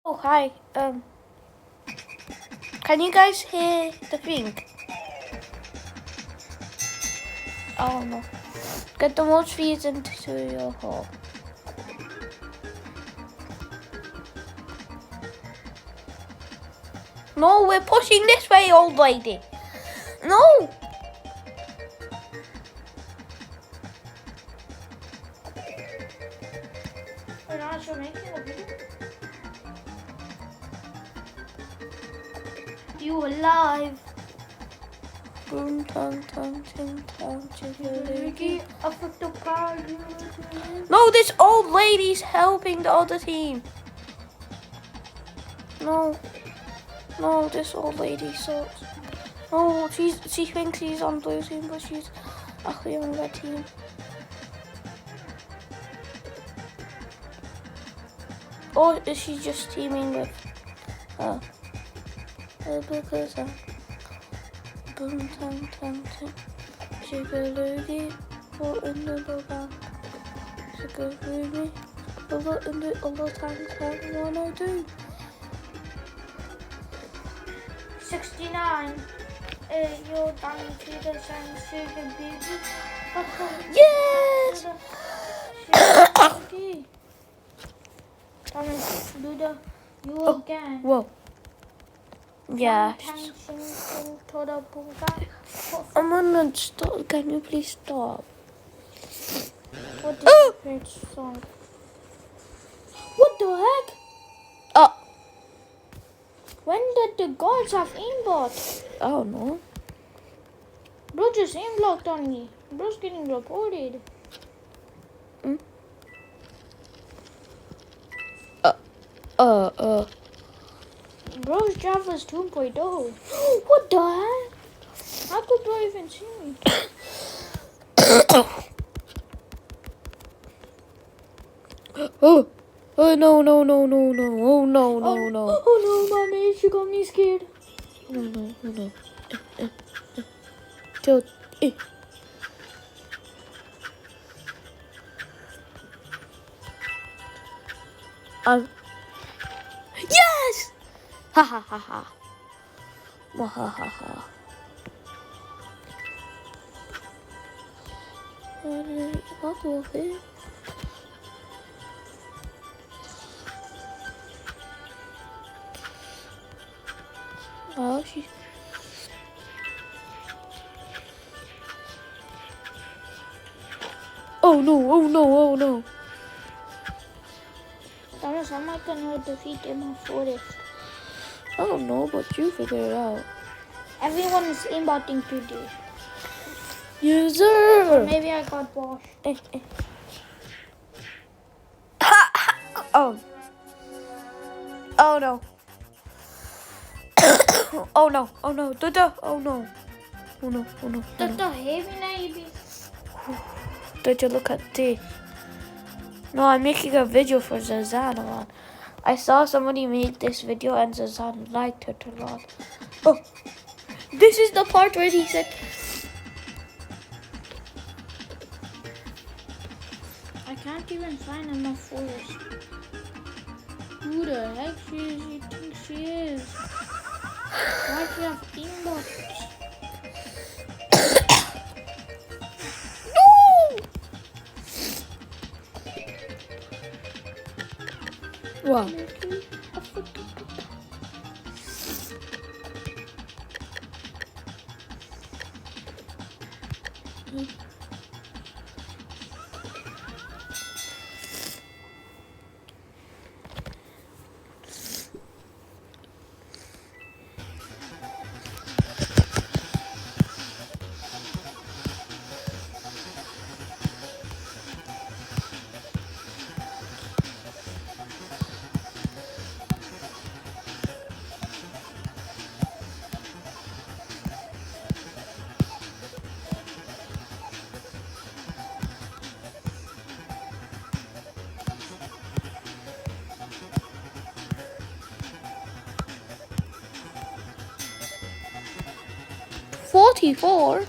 Oh, hi. Can you guys hear the thing? Oh no. Get the most fees into your hole. No, we're pushing this way, old lady. No. We're not sure making a video. You alive? Boom, tum, tum, ting, tum, chicka-licky. No, this old lady's helping the other team. No, this old lady sucks. No, she thinks she's on blue team, but she's actually on red team. Or is she just teaming with her? Because boom, tum, tum, tum, chicka-licky. Put in the bag. Chicka-licky. Put in the other tanks. What I do? 69. You're down to the sugar baby. Yes! Thomas, do the you again. Whoa. Yeah. I'm gonna stop. Can you please stop? What did you press song? What the heck? Oh. When did the guards have aimbot? I don't know. Bro just aimblocked on me. Bro's getting reported. Bro's Java's 2.0. What the heck? How could Bro even see me? Oh no. Oh no, no. Oh no, mommy, she got me scared. No. Tilt. Yes! Ha ha ha ha. Ha ha ha. I'll go with it. Oh, she. Oh no. Thomas, I'm not gonna defeat them in forest. I don't know, but you figure it out. Everyone is aimbotting today. User! Or maybe I got washed. Oh. Oh no. Oh no. Duh. Oh no. The heavy navy. Did you look at this? No, I'm making a video for Zazan. I saw somebody make this video and Zazan liked it a lot. Oh, this is the part where he said, I can't even find enough forest. Who the heck she thinks she is? Why do you have aimbots? wow. $44.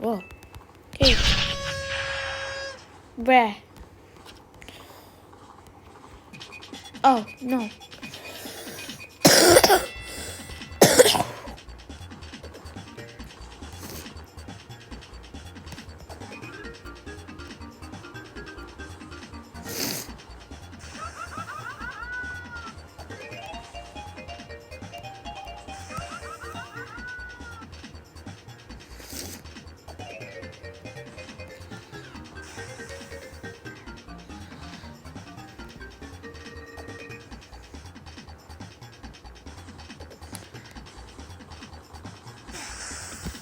Whoa. Okay. Bruh. Oh, no.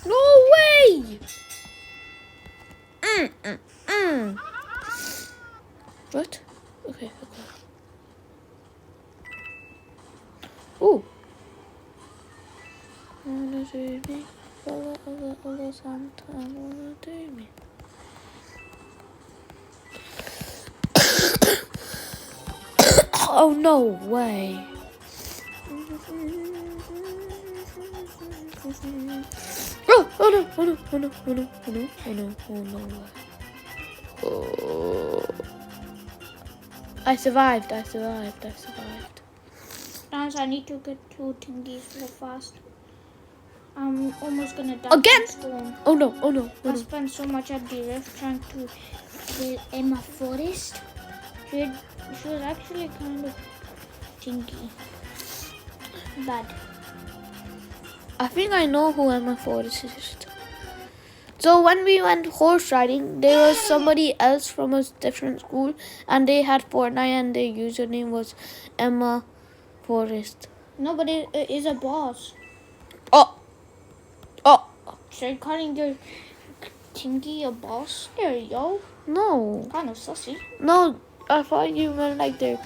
No way! What? Okay. Ooh. Wanna do me? Sometime wanna do me. Oh, no way. Oh no. Oh. I survived. Guys, I need to get 2 thingies real fast. I'm almost gonna die. Again? from Storm. Oh no. I spent so much at the rift trying to kill Emma Forrest. She was actually kind of tinky. Bad. I think I know who Emma Forrest is. So when we went horse riding, there was somebody else from a different school, and they had Fortnite, and their username was Emma Forrest. No, but it is a boss. Oh. Start calling your tinky a boss. There you go. No. Kind of sussy. No, I thought you meant like they're...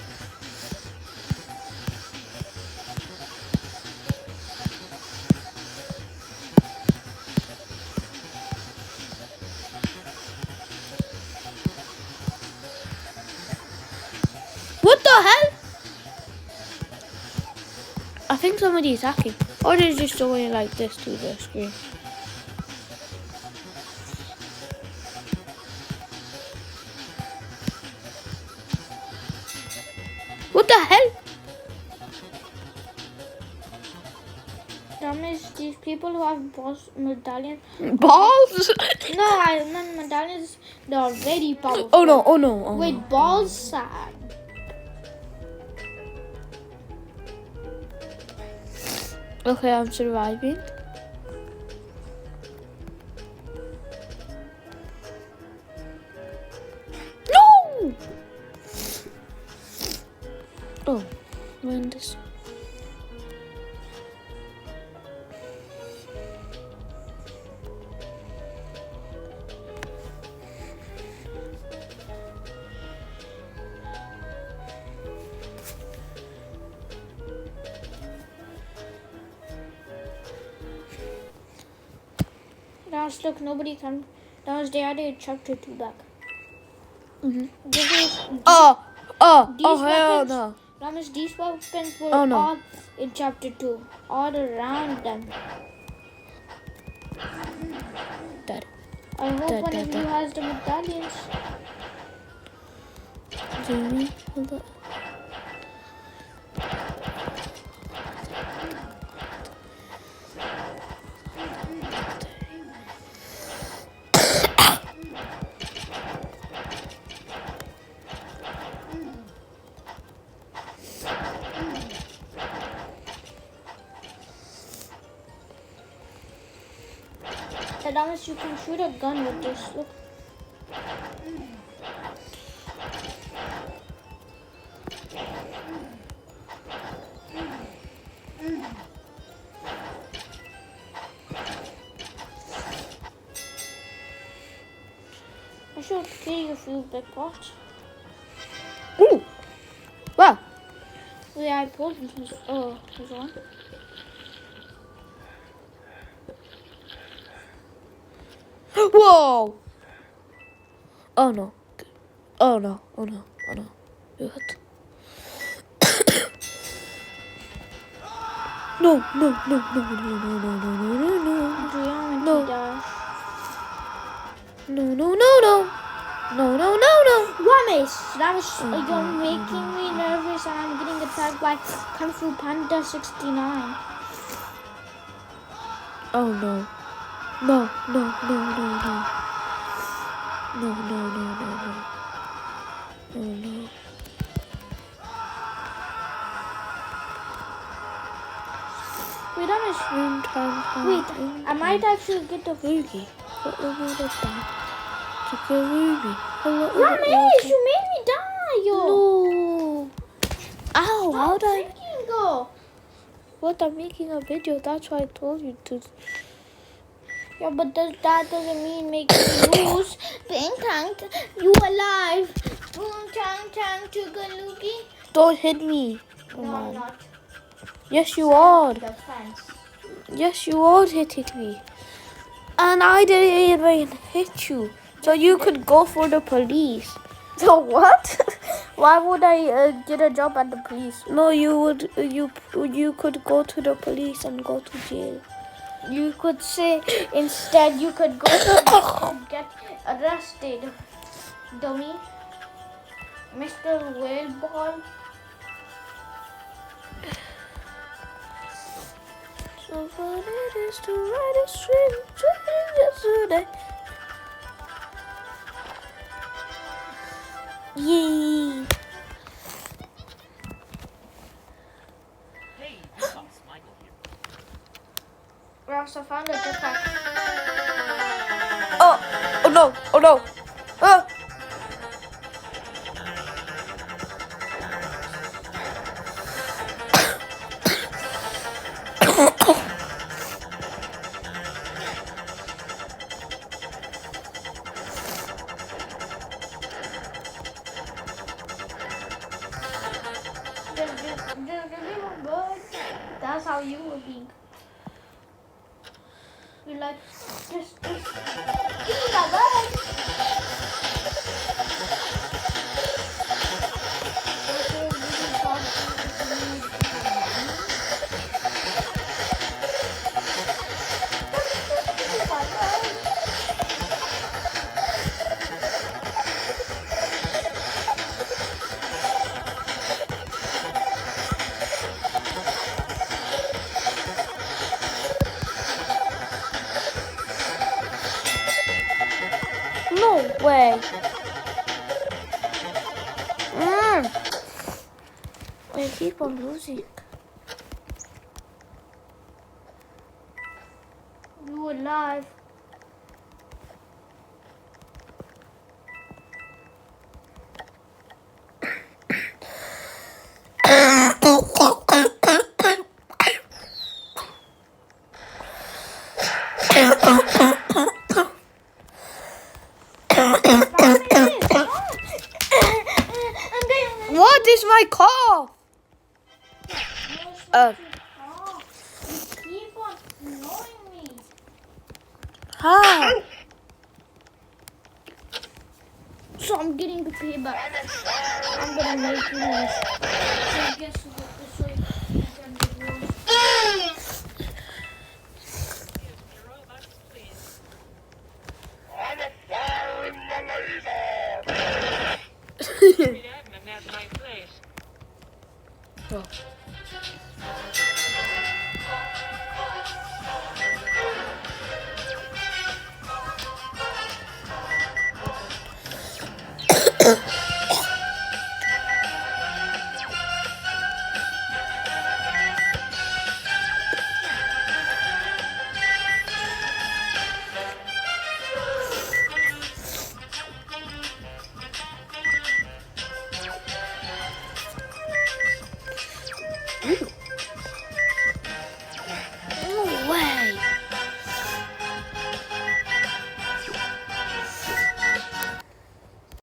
What the hell? I think somebody is hacking. Or they're just going like this to the screen. What the hell? That means these people who have boss medallions. Balls? No, I meant medallions. They are very powerful. Oh no. Wait, balls sad. Okay, I'm surviving. No! Oh, when this... Guys, look, nobody can. That was the other chapter 2 back. This is, Oh, these hell weapons, no. that means these weapons were Oh, no. all in chapter 2. All around them. Dead. I hope Dead, one dead, of you dead. has the medallions. Jamie, hold up. And that means you can shoot a gun with this. Look. I should kill you if you big pots. Ooh. Wow. Yeah, I pulled these. Oh, he's on. Whoa. Oh no. What? No. Do you want me to dash? No. Ramesh, you're making me nervous and I'm getting attacked by Kung Fu Panda 69. Oh no. No. Wait, Ramesh. Wait, I might actually get the Ruby. Ramesh, you made me die, yo. No. Ow, how did I... Freaking go. What, I'm making a video. That's why I told you to. Yeah, but that doesn't mean make me lose. Bing tang, you alive. Boom tang tang chugalugi. Don't hit me. Come No, on. I'm not. Yes, you are. The fence. Yes, you are hitting me. And I didn't even hit you. So you could go for the police. So what? Why would I get a job at the police? No, you would. You could go to the police and go to jail. You could say instead you could go to get arrested. Dummy. Mr. Whaleball. So fun it is to ride a swing yesterday. Yay! Hey, Boss Michael here. Ross, I found a different. Oh no! Oh! That's how you were being. You're like, just give me that bag. No way! I keep on losing. You alive. What is my call? You keep on annoying me. How? So I'm getting the payback. I'm gonna make you lose. So guess what? This way you can get yours. I'm a fire in the laser! That's a nice place. Oh.